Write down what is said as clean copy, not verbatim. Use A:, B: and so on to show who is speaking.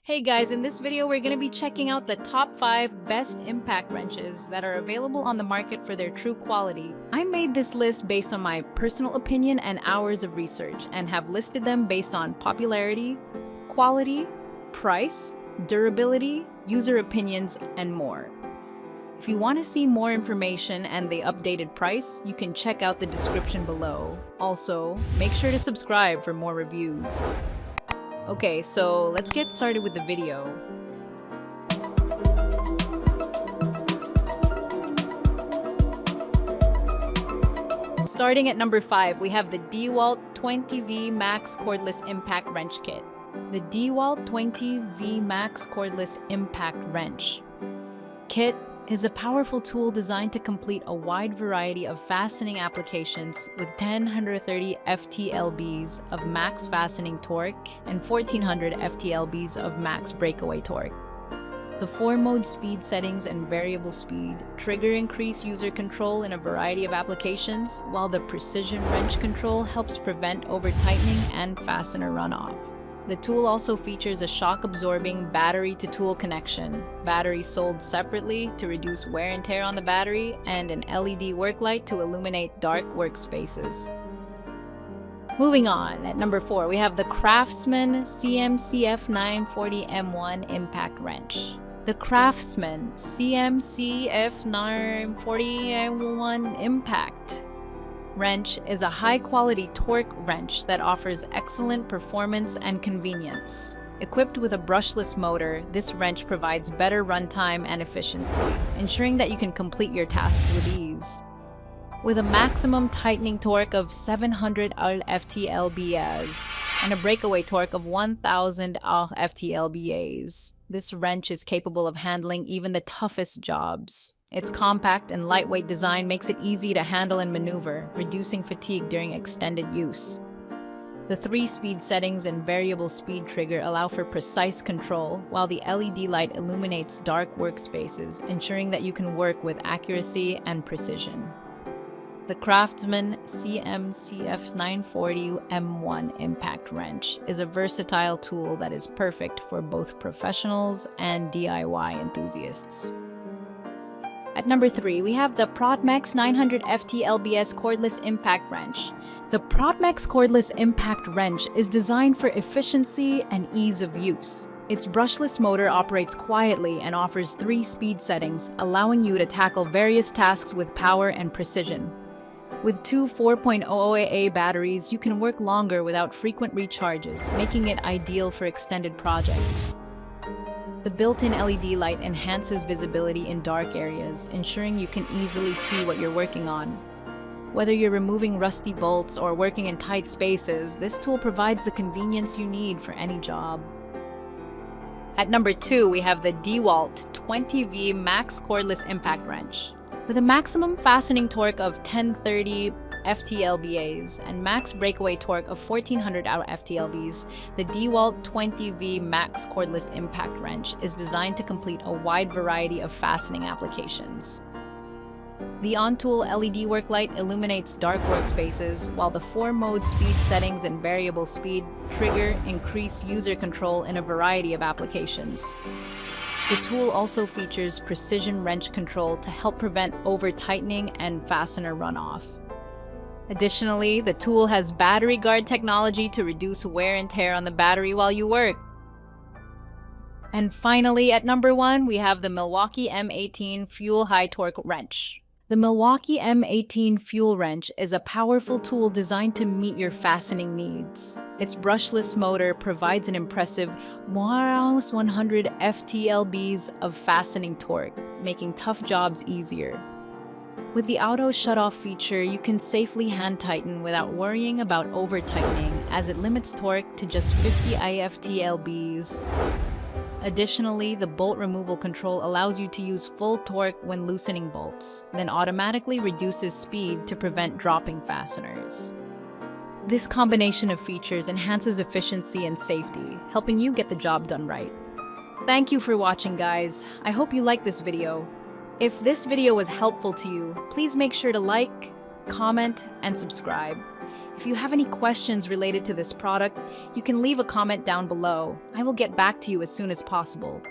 A: Hey guys, in this video we're going to be checking out the top 5 best impact wrenches that are available on the market for their true quality. I made this list based on my personal opinion and hours of research and have listed them based on popularity, quality, price, durability, user opinions, and more. If you want to see more information and the updated price, you can check out the description below. Also, make sure to subscribe for more reviews. Okay, so let's get started with the video. Starting at number 5, we have the DEWALT 20V Max Cordless Impact Wrench Kit. The DEWALT 20V Max Cordless Impact Wrench Kit is a powerful tool designed to complete a wide variety of fastening applications with 1030 FTLBs of max fastening torque and 1400 FTLBs of max breakaway torque. The 4-mode speed settings and variable speed trigger increase user control in a variety of applications, while the precision wrench control helps prevent over-tightening and fastener runoff. The tool also features a shock-absorbing battery-to-tool connection, battery sold separately to reduce wear and tear on the battery, and an LED work light to illuminate dark workspaces. Moving on, at number 4, we have the Craftsman CMCF940M1 Impact Wrench. The Craftsman CMCF940M1 Impact Wrench is a high-quality torque wrench that offers excellent performance and convenience. Equipped with a brushless motor, this wrench provides better runtime and efficiency, ensuring that you can complete your tasks with ease. With a maximum tightening torque of 700 FTLBs and a breakaway torque of 1000 FTLBs, this wrench is capable of handling even the toughest jobs. Its compact and lightweight design makes it easy to handle and maneuver, reducing fatigue during extended use. The 3-speed settings and variable speed trigger allow for precise control, while the LED light illuminates dark workspaces, ensuring that you can work with accuracy and precision. The Craftsman CMCF940M1 Impact Wrench is a versatile tool that is perfect for both professionals and DIY enthusiasts. At number 3, we have the Prodmex 900 FTLBs Cordless Impact Wrench. The Prodmex Cordless Impact Wrench is designed for efficiency and ease of use. Its brushless motor operates quietly and offers 3 speed settings, allowing you to tackle various tasks with power and precision. With 2 4.0AA batteries, you can work longer without frequent recharges, making it ideal for extended projects. The built-in LED light enhances visibility in dark areas, ensuring you can easily see what you're working on. Whether you're removing rusty bolts or working in tight spaces, this tool provides the convenience you need for any job. At number 2, we have the DEWALT 20V Max Cordless Impact Wrench. With a maximum fastening torque of 1030 FTLBs and max breakaway torque of 1400 FTLBs, the DEWALT 20V Max Cordless Impact Wrench is designed to complete a wide variety of fastening applications. The on-tool LED work light illuminates dark workspaces, while the 4-mode speed settings and variable speed trigger increase user control in a variety of applications. The tool also features precision wrench control to help prevent over-tightening and fastener runoff. Additionally, the tool has battery guard technology to reduce wear and tear on the battery while you work. And finally, at number 1, we have the Milwaukee M18 Fuel High Torque Wrench. The Milwaukee M18 Fuel Wrench is a powerful tool designed to meet your fastening needs. Its brushless motor provides an impressive 100 FTLBs of fastening torque, making tough jobs easier. With the auto shutoff feature, you can safely hand tighten without worrying about over-tightening, as it limits torque to just 50 FTLBs. Additionally, the bolt removal control allows you to use full torque when loosening bolts, then automatically reduces speed to prevent dropping fasteners. This combination of features enhances efficiency and safety, helping you get the job done right. Thank you for watching, guys. I hope you liked this video. If this video was helpful to you, please make sure to like, comment, and subscribe. If you have any questions related to this product, you can leave a comment down below. I will get back to you as soon as possible.